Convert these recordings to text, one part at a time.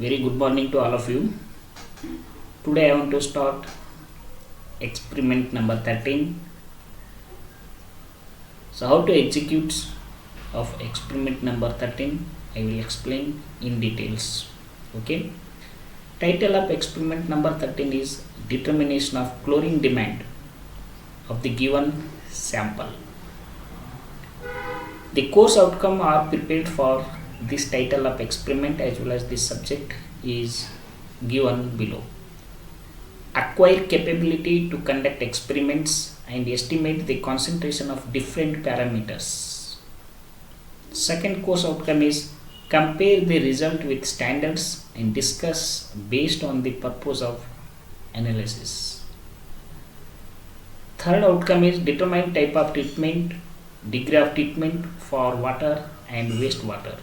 Very good morning to all of you. Today I want to start experiment number 13. So how to execute of experiment number 13 I will explain in details. Okay. Title of experiment number 13 is determination of chlorine demand of the given sample. The course outcome are prepared for this title of experiment as well as this subject is given below. Acquire capability to conduct experiments and estimate the concentration of different parameters. Second course outcome is compare the result with standards and discuss based on the purpose of analysis. Third outcome is determine type of treatment, degree of treatment for water and wastewater.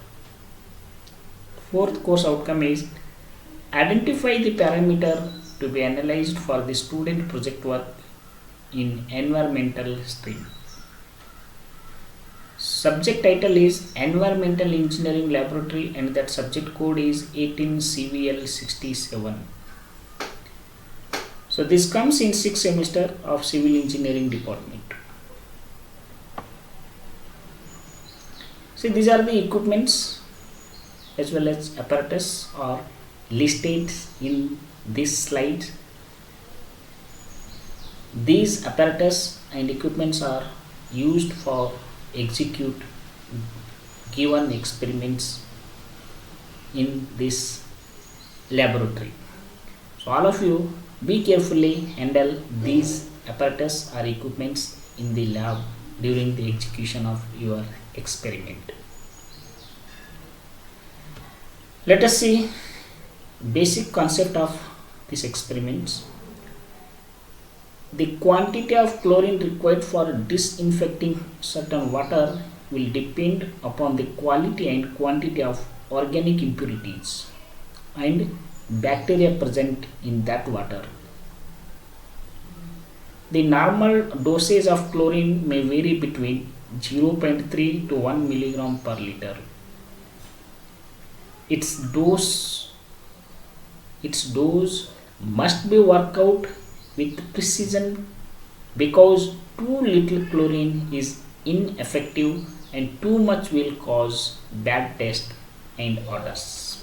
Fourth course outcome is identify the parameter to be analyzed for the student project work in environmental stream. Subject title is Environmental Engineering Laboratory and that subject code is 18 CVL 67. So this comes in 6th semester of Civil Engineering Department. See, these are the equipments as well as apparatus are listed in this slide. These apparatus and equipments are used for execute given experiments in this laboratory. So all of you be carefully handle these apparatus or equipments in the lab during the execution of your experiment. Let us see basic concept of these experiments. The quantity of chlorine required for disinfecting certain water will depend upon the quality and quantity of organic impurities and bacteria present in that water. The normal dosage of chlorine may vary between 0.3 to 1 milligram per liter. Its dose must be worked out with precision because too little chlorine is ineffective and too much will cause bad taste and odors.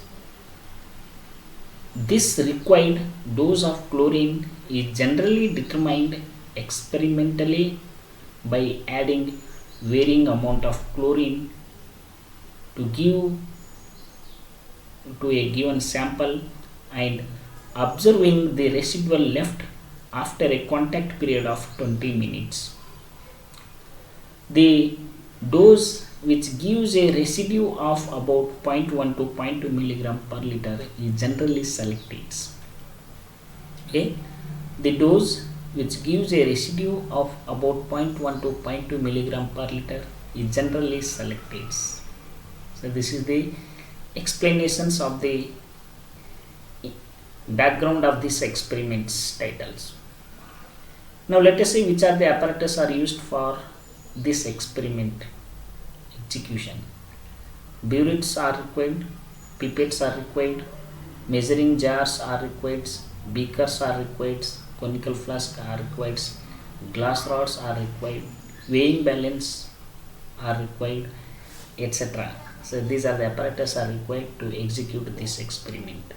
This required dose of chlorine is generally determined experimentally by adding varying amount of chlorine to a given sample and observing the residual left after a contact period of 20 minutes. The dose which gives a residue of about 0.1 to 0.2 milligram per liter is generally selected. Okay, the dose which gives a residue of about 0.1 to 0.2 milligram per liter is generally selected. So this is the explanations of the background of this experiments titles. Now let us see which are the apparatus are used for this experiment execution. Burettes are required, pipettes are required, measuring jars are required, beakers are required, conical flasks are required, glass rods are required, weighing balance are required, etc. So these are the apparatus are required to execute this experiment.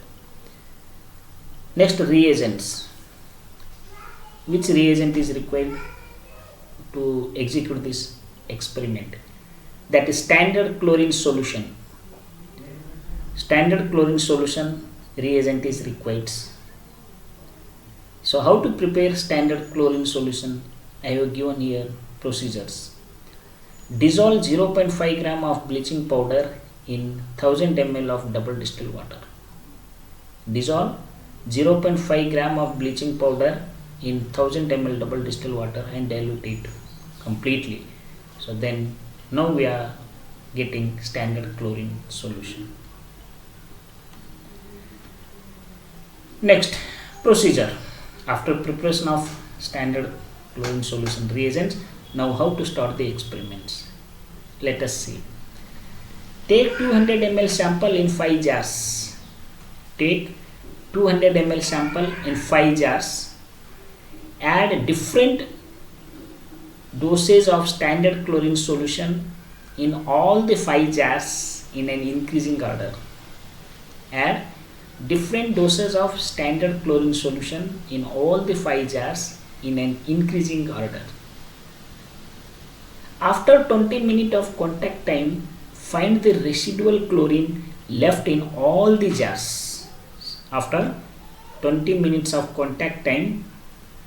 Next, reagents. Which reagent is required to execute this experiment? That is standard chlorine solution. Standard chlorine solution reagent is required. So how to prepare standard chlorine solution? I have given here procedures. Dissolve 0.5 gram of bleaching powder in 1000 ml of double distilled water. Dissolve 0.5 gram of bleaching powder in 1000 ml double distilled water and dilute it completely. So then now we are getting standard chlorine solution. Next, procedure. After preparation of standard chlorine solution reagents, now how to start the experiments? Let us see. Take 200 ml sample in 5 jars take 200 ml sample in 5 jars, add different dosage of standard chlorine solution in all the 5 jars in an increasing order. Add different doses of standard chlorine solution in all the 5 jars in an increasing order. After 20 minutes of contact time, find the residual chlorine left in all the jars. After 20 minutes of contact time,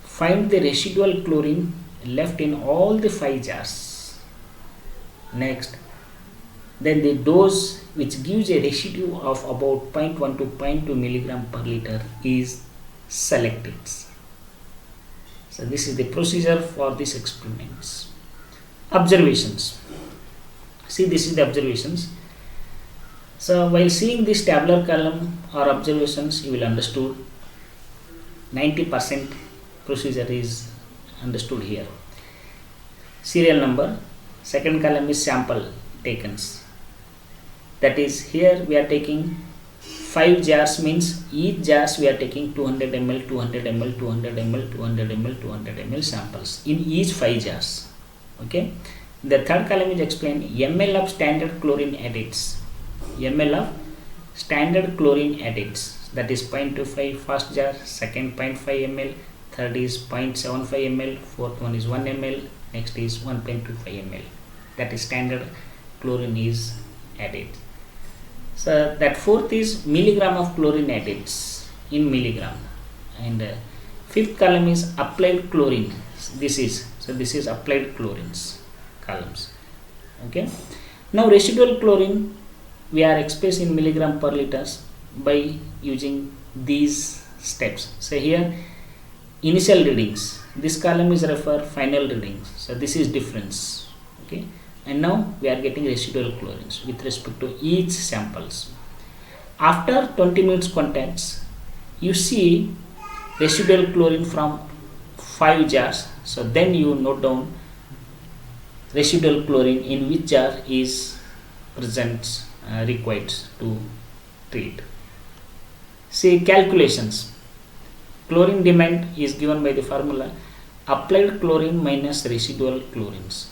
find the residual chlorine left in all the 5 jars. Next, then the dose which gives a residue of about 0.1 to 0.2 milligram per liter is selected. So this is the procedure for these experiments. Observations. See, this is the observations. So while seeing this tabular column or observations, you will understood 90% procedure is understood here. Serial number, second column is sample taken. That is, here we are taking 5 jars, means each jars we are taking 200 ml, 200 ml, 200 ml, 200 ml, 200 ml samples in each 5 jars. Okay. The third column is explained ml of standard chlorine additives. ml of standard chlorine additives, that is 0.25 first jar, second 0.5 ml, third is 0.75 ml, fourth one is 1 ml, next is 1.25 ml. That is standard chlorine is added. So that fourth is milligram of chlorine added in milligram, and fifth column is applied chlorine. This is applied chlorines columns. Okay. Now residual chlorine we are expressed in milligram per liters by using these steps. So here initial readings, this column is refer final readings. So this is difference. Okay. And now we are getting residual chlorines with respect to each samples. After 20 minutes contacts, you see residual chlorine from 5 jars. So then you note down residual chlorine in which jar is present required to treat. See calculations. Chlorine demand is given by the formula applied chlorine minus residual chlorines.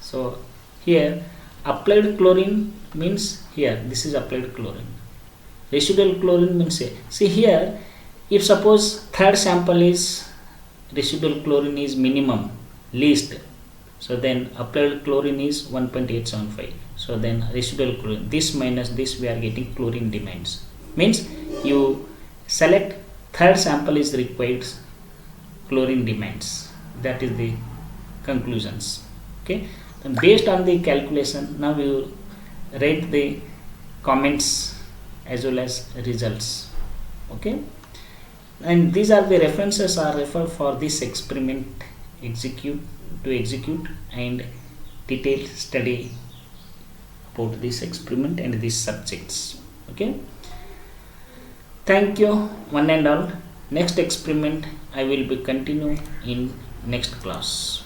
So here applied chlorine means here this is applied chlorine. Residual chlorine means see here, if suppose third sample is residual chlorine is minimum least, so then applied chlorine is 1.875. So then residual chlorine, this minus this, we are getting chlorine demands, means you select third sample is required chlorine demands. That is the conclusions. Okay. And based on the calculation, now you rate the comments as well as results. Okay. And these are the references are referred for this experiment execute and detailed study about this experiment and these subjects. Okay. Thank you one and all. Next experiment I will be continue in next class.